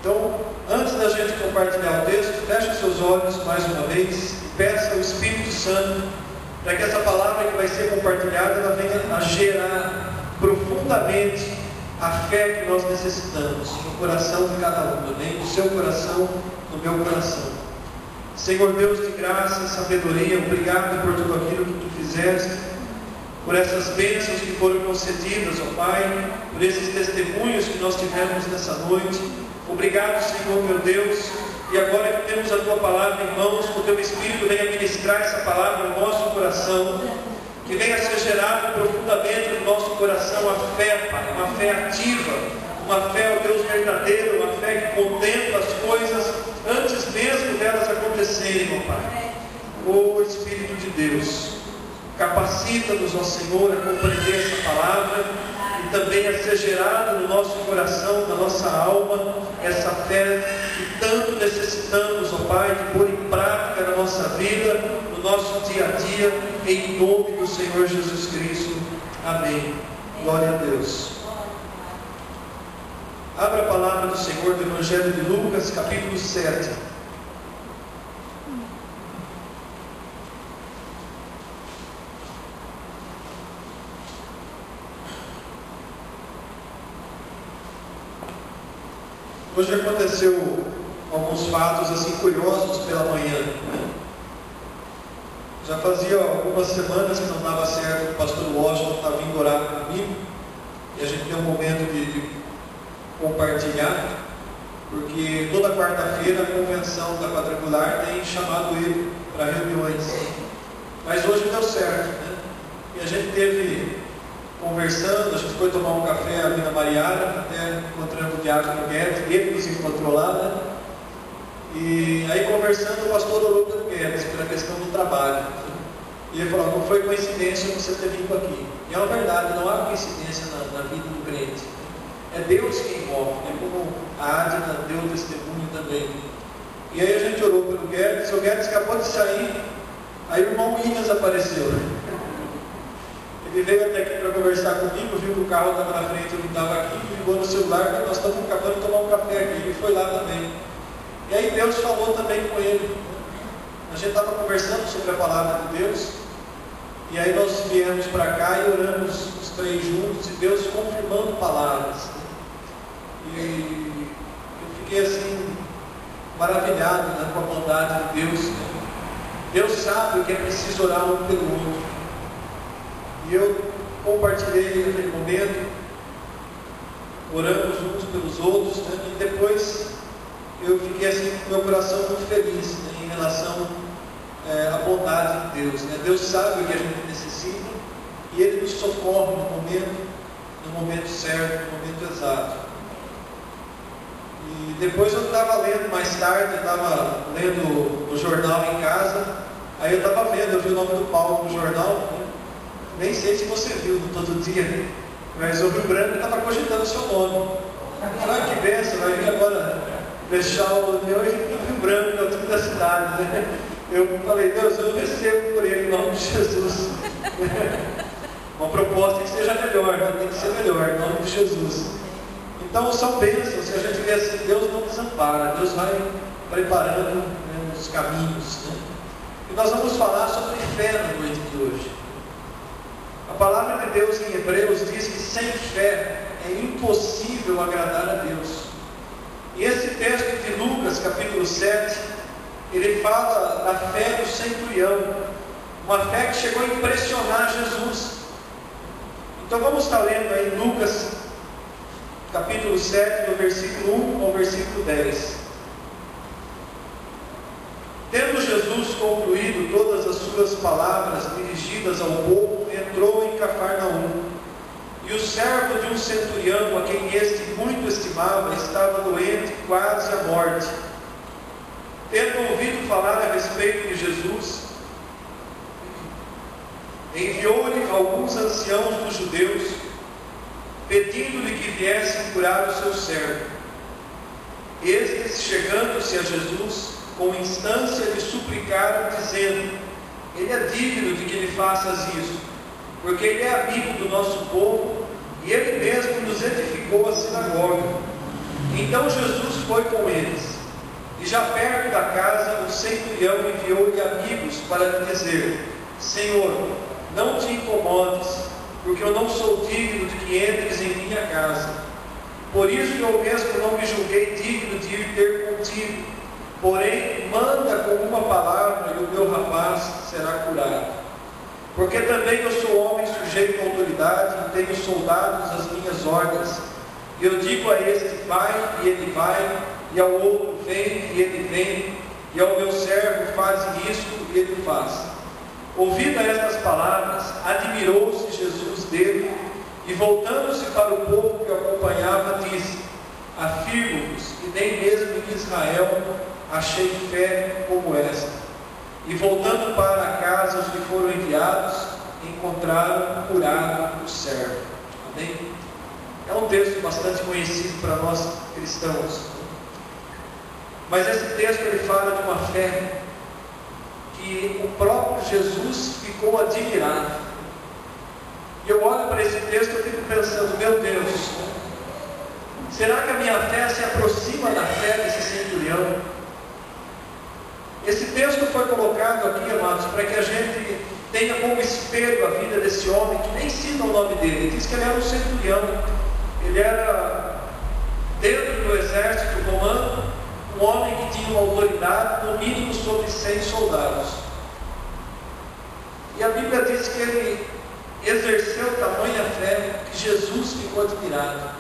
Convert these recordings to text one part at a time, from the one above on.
Então, antes da gente compartilhar o texto, feche os seus olhos mais uma vez e peça ao Espírito Santo para que essa palavra que vai ser compartilhada, ela venha a gerar profundamente a fé que nós necessitamos no coração de cada um, amém? No seu coração, no meu coração. Senhor Deus de graça e sabedoria, obrigado por tudo aquilo que Tu fizeste, por essas bênçãos que foram concedidas, ó Pai, por esses testemunhos que nós tivemos nessa noite. Obrigado, Senhor meu Deus, e agora que temos a Tua palavra em mãos, que o Teu Espírito venha ministrar essa palavra no nosso coração, que venha ser gerado profundamente no nosso coração a fé, Pai, uma fé ativa, uma fé, ó Deus, verdadeira, uma fé que contempla as coisas antes mesmo delas acontecerem, ó Pai. Ó Espírito de Deus, capacita-nos, ó Senhor, a compreender essa palavra e também a ser gerado no nosso coração, na nossa alma, essa fé que tanto necessitamos, ó Pai, de pôr em prática na nossa vida, no nosso dia a dia, em nome do Senhor Jesus Cristo. Amém. Glória a Deus. Abra a palavra do Senhor do Evangelho de Lucas, capítulo 7. Hoje aconteceu alguns fatos assim curiosos pela manhã. Já fazia algumas semanas que não dava certo, o pastor Washington estava vindo orar comigo, e a gente tem um momento de compartilhar, porque toda quarta-feira a convenção da quadrangular tem chamado ele para reuniões. Mas hoje deu certo, né? E a gente teve conversando, a gente foi tomar um café ali na Mariara, até encontrando o Diácono Guedes, ele nos encontrou lá, né? E aí conversando, o pastor orou pelo Guedes, pela questão do trabalho. E ele falou, não foi coincidência você ter vindo aqui. E é uma verdade, não há coincidência na vida do crente. É Deus que envolve, né? Como a Adna deu testemunho também. E aí a gente orou pelo Guedes, o Guedes acabou de sair, aí o irmão Williams apareceu. Ele veio até aqui para conversar comigo, viu que o carro estava na frente, eu não estava aqui, ligou no celular, que nós estamos acabando de tomar um café aqui, ele foi lá também. E aí Deus falou também com ele. A gente estava conversando sobre a palavra de Deus, e aí nós viemos para cá e oramos os três juntos, e Deus confirmando palavras. E eu fiquei assim, maravilhado, né, com a bondade de Deus. Deus sabe que é preciso orar um pelo outro. E eu compartilhei naquele momento, oramos uns pelos outros, né, e depois eu fiquei assim com meu coração muito feliz, né, em relação à bondade de Deus. Né? Deus sabe o que a gente necessita e Ele nos socorre no momento certo, no momento exato. E depois eu estava lendo mais tarde, eu estava lendo o jornal em casa, aí eu estava vendo, eu vi o nome do Paulo no jornal, né? Nem sei se você viu no Todo Dia, mas o Rio Branco estava cogitando o seu nome. Ah, que bênção, vai vir agora fechar o meu Rio Branco, no tudo da cidade, né? Eu falei, Deus, eu recebo por ele em nome de Jesus. Uma proposta que seja melhor, né? Tem que ser melhor, em nome de Jesus. Então são bênçãos, se a gente vê assim, Deus não desampara, Deus vai preparando, né, os caminhos. Né? E nós vamos falar sobre fé na noite de hoje. A palavra de Deus em Hebreus diz que sem fé é impossível agradar a Deus. E esse texto de Lucas, capítulo 7, ele fala da fé do centurião, uma fé que chegou a impressionar Jesus. Então vamos estar lendo aí Lucas, capítulo 7, do versículo 1 ao versículo 10. Tendo Jesus concluído todas as suas palavras dirigidas ao povo, entrou em Cafarnaum. E o servo de um centurião, a quem este muito estimava, estava doente, quase à morte. Tendo ouvido falar a respeito de Jesus, enviou-lhe alguns anciãos dos judeus, pedindo-lhe que viessem curar o seu servo. Estes, chegando-se a Jesus, com instância lhe suplicaram, dizendo: ele é digno de que lhe faças isso, porque ele é amigo do nosso povo, e ele mesmo nos edificou a sinagoga. Então Jesus foi com eles, e já perto da casa, o centurião enviou-lhe amigos para lhe dizer: Senhor, não te incomodes, porque eu não sou digno de que entres em minha casa. Por isso eu mesmo não me julguei digno de ir ter contigo. Porém, manda com uma palavra e o meu rapaz será curado. Porque também eu sou homem sujeito à autoridade e tenho soldados às minhas ordens. E eu digo a este: vai, e ele vai, e ao outro: vem, e ele vem, e ao meu servo: faz isto, e ele faz. Ouvindo estas palavras, admirou-se Jesus dele, e voltando-se para o povo que o acompanhava, disse: afirmo-vos que nem mesmo em Israel achei fé como esta. E voltando para a casa, os que foram enviados encontraram curado o servo. Amém? É um texto bastante conhecido para nós cristãos. Mas esse texto ele fala de uma fé que o próprio Jesus ficou admirado. E eu olho para esse texto e fico pensando: meu Deus, será que a minha fé se aproxima da fé desse centurião? Esse texto foi colocado aqui, amados, para que a gente tenha como espelho a vida desse homem, que nem cita o nome dele. Diz que ele era um centurião. Ele era, dentro do exército romano, um homem que tinha uma autoridade no mínimo sobre 100 soldados. E a Bíblia diz que ele exerceu tamanha fé que Jesus ficou admirado.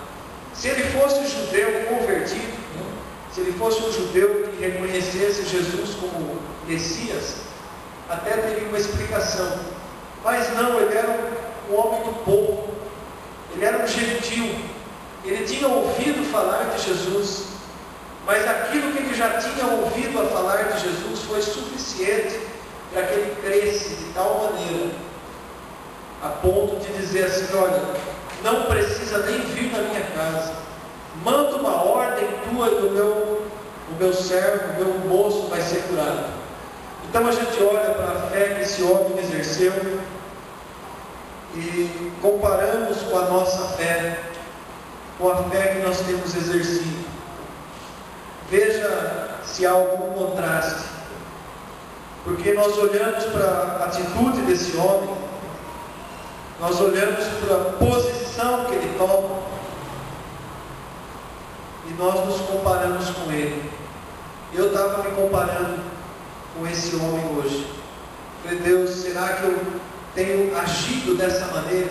Se ele fosse judeu convertido, se ele fosse um judeu que reconhecesse Jesus como Messias, até teria uma explicação. Mas não, ele era um homem do povo, ele era um gentil, ele tinha ouvido falar de Jesus, mas aquilo que ele já tinha ouvido a falar de Jesus foi suficiente para que ele cresce de tal maneira, a ponto de dizer assim: olha, não precisa nem vir na minha casa, manda uma ordem tua e o meu servo, o meu moço vai ser curado. Então a gente olha para a fé que esse homem exerceu e comparamos com a nossa fé, com a fé que nós temos exercido. Veja se há algum contraste, porque nós olhamos para a atitude desse homem, nós olhamos para a posição que ele toma, e nós nos comparamos com ele. Eu estava me comparando com esse homem hoje. Falei: Deus, será que eu tenho agido dessa maneira?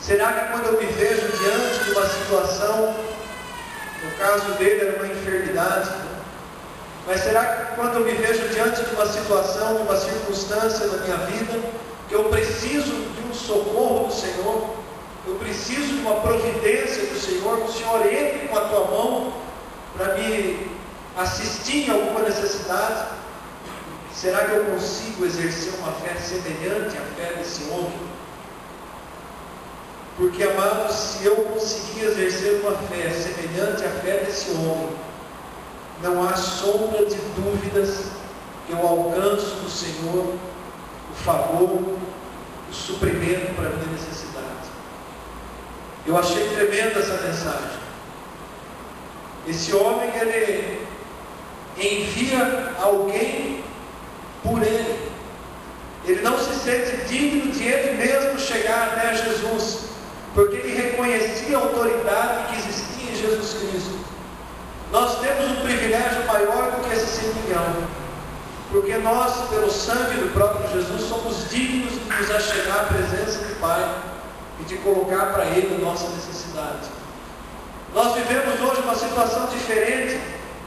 Será que quando eu me vejo diante de uma situação, no caso dele era uma enfermidade, mas será que quando eu me vejo diante de uma situação, de uma circunstância na minha vida, que eu preciso de um socorro do Senhor, eu preciso de uma providência do Senhor, que o Senhor entre com a tua mão para me assistir em alguma necessidade? Será que eu consigo exercer uma fé semelhante à fé desse homem? Porque, amados, se eu conseguir exercer uma fé semelhante à fé desse homem, não há sombra de dúvidas que eu alcanço do Senhor o favor, o suprimento para a minha necessidade. Eu achei tremenda essa mensagem. Esse homem, ele envia alguém por ele. Ele não se sente digno de ele mesmo chegar até Jesus, porque ele reconhecia a autoridade que existia em Jesus Cristo. Nós temos um privilégio maior do que esse centurião, porque nós, pelo sangue do próprio Jesus, somos dignos de nos achegar à presença do Pai e de colocar para Ele a nossa necessidade. Nós vivemos hoje uma situação diferente,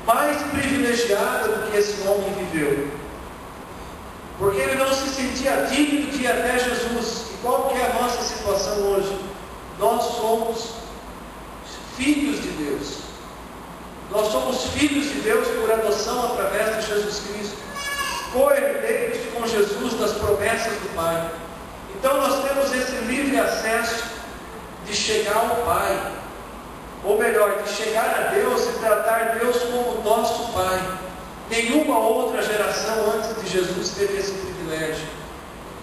mais privilegiada do que esse homem viveu, porque ele não se sentia digno de ir até Jesus. E qual que é a nossa situação hoje? Nós somos filhos de Deus. Nós somos filhos de Deus por adoção através de Jesus Cristo, co-herdeiros com Jesus das promessas do Pai. Então nós temos esse livre acesso de chegar ao Pai, ou melhor, de chegar a Deus e tratar Deus como nosso Pai. Nenhuma outra geração antes de Jesus teve esse privilégio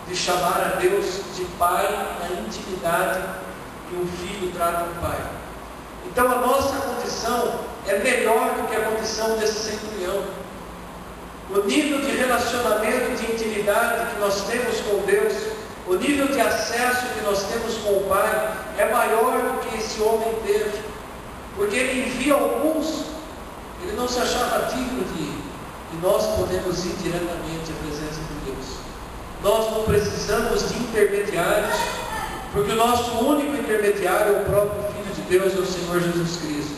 de chamar a Deus de Pai na intimidade que um filho trata o Pai. Então a nossa condição é melhor do que a condição desse centurião. O nível de relacionamento, de intimidade que nós temos com Deus, o nível de acesso que nós temos com o Pai, é maior do que esse homem teve. Porque ele envia alguns, ele não se achava digno de ir. E nós podemos ir diretamente à presença de Deus. Nós não precisamos de intermediários, porque o nosso único intermediário é o próprio Filho de Deus, é o Senhor Jesus Cristo.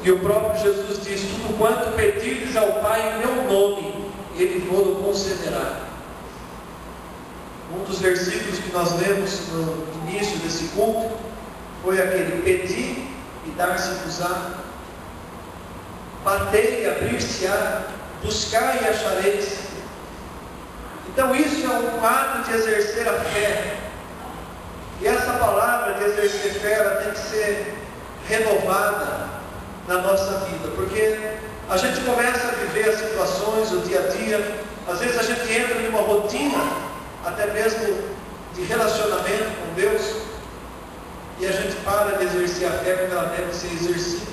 E o próprio Jesus diz: tudo quanto pedirdes ao Pai em meu nome, Ele vos concederá. Um dos versículos que nós lemos no início desse culto foi aquele: pedi e dar-se-vos-á, batei e abrir-se-á, buscai e achareis. Então isso é um ato de exercer a fé. E essa palavra de exercer fé, ela tem que ser renovada na nossa vida, porque a gente começa a viver as situações, o dia a dia, às vezes a gente entra em uma rotina, até mesmo de relacionamento com Deus, e a gente para de exercer a fé como ela deve ser exercida.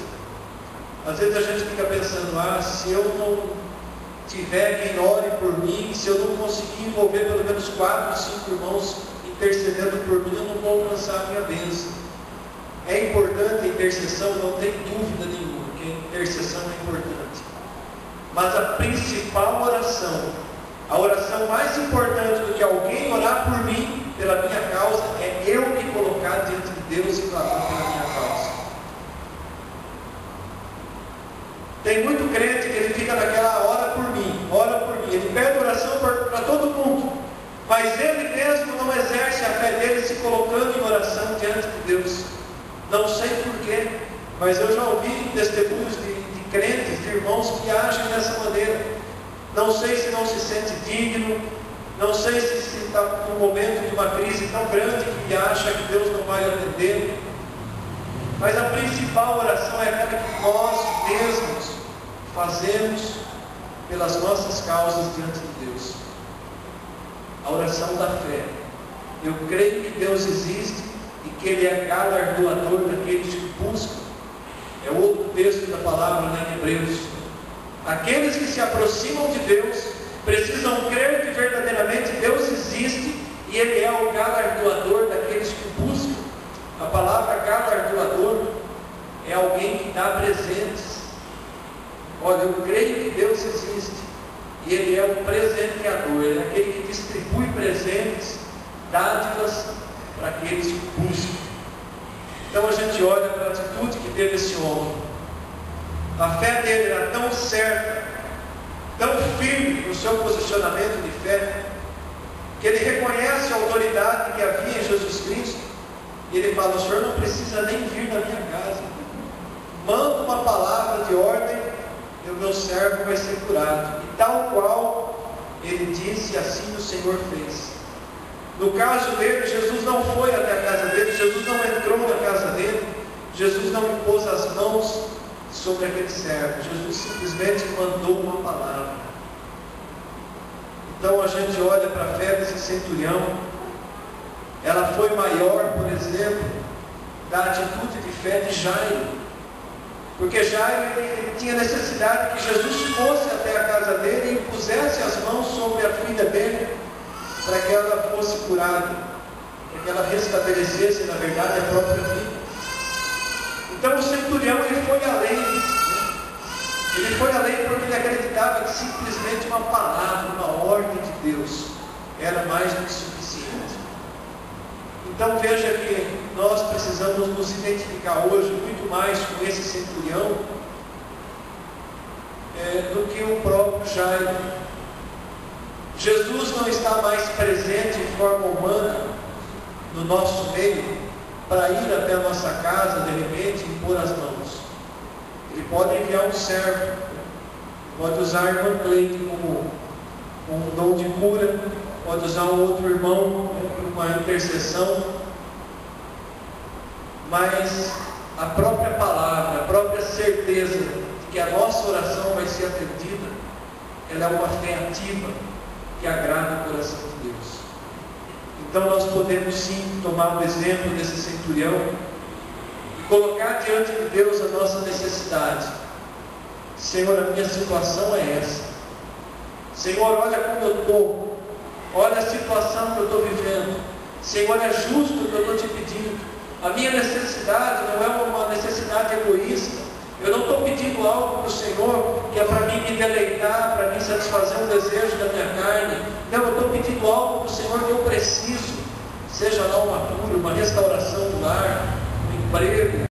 Às vezes a gente fica pensando: se eu não tiver quem ore por mim, se eu não conseguir envolver pelo menos 4, 5 irmãos intercedendo por mim, eu não vou alcançar a minha bênção. É importante a intercessão, não tem dúvida nenhuma, que a intercessão é importante. Mas a principal oração, a oração mais importante do que alguém orar por mim, pela minha causa, é eu me colocar diante de Deus e clamar pela minha causa. Tem muito crente que ele fica naquela: ora por mim, ele pede oração para todo mundo, mas ele mesmo não exerce a fé dele se colocando em oração diante de Deus. Não sei porquê, mas eu já ouvi testemunhos de crentes, de irmãos que agem dessa maneira. Não sei se não se sente digno, não sei se está num momento de uma crise tão grande que acha que Deus não vai atender. Mas a principal oração é aquela que nós mesmos fazemos pelas nossas causas diante de Deus. A oração da fé. Eu creio que Deus existe e que Ele é galardoador daqueles que buscam. É outro texto da palavra em Hebreus. Aqueles que se aproximam de Deus precisam crer que verdadeiramente Deus existe e Ele é o galardoador daqueles que buscam. A palavra galardoador é alguém que dá presentes. Olha, eu creio que Deus existe e Ele é o presenteador, Ele é aquele que distribui presentes, dádivas para aqueles que buscam. Então a gente olha para a atitude que teve esse homem. A fé dele era tão certa, tão firme no seu posicionamento de fé, que ele reconhece a autoridade que havia em Jesus Cristo, e ele fala: o Senhor não precisa nem vir na minha casa, manda uma palavra de ordem e o meu servo vai ser curado. E tal qual ele disse, assim o Senhor fez. No caso dele, Jesus não foi até a casa dele, Jesus não entrou na casa dele, Jesus não impôs as mãos sobre aquele servo, Jesus simplesmente mandou uma palavra. Então a gente olha para a fé desse centurião, ela foi maior, por exemplo, da atitude de fé de Jairo, porque Jairo ele tinha necessidade que Jesus fosse até a casa dele e impusesse as mãos sobre a filha dele, para que ela fosse curada, para que ela restabelecesse, na verdade, a própria vida. Então o centurião ele foi além, ele foi além porque ele acreditava que simplesmente uma palavra, uma ordem de Deus era mais do que suficiente. Então veja que nós precisamos nos identificar hoje muito mais com esse centurião do que o próprio Jairo. Jesus não está mais presente em forma humana no nosso meio para ir até a nossa casa de repente e impor as mãos. Ele pode enviar um servo, pode usar a irmã Cleide como um dom de cura, pode usar um outro irmão para uma intercessão, mas a própria palavra, a própria certeza de que a nossa oração vai ser atendida, ela é uma fé ativa que agrada o coração de Deus. Então nós podemos sim tomar o exemplo desse centurião colocar diante de Deus a nossa necessidade. Senhor, a minha situação é essa. Senhor, olha como eu estou. Olha a situação que eu estou vivendo. Senhor, é justo o que eu estou te pedindo. A minha necessidade não é uma necessidade egoísta. Eu não estou pedindo algo para o Senhor que é para mim me deleitar, para mim satisfazer um desejo da minha carne. Não, eu estou pedindo algo para o Senhor que eu preciso. Seja lá uma cura, uma restauração do lar, um emprego,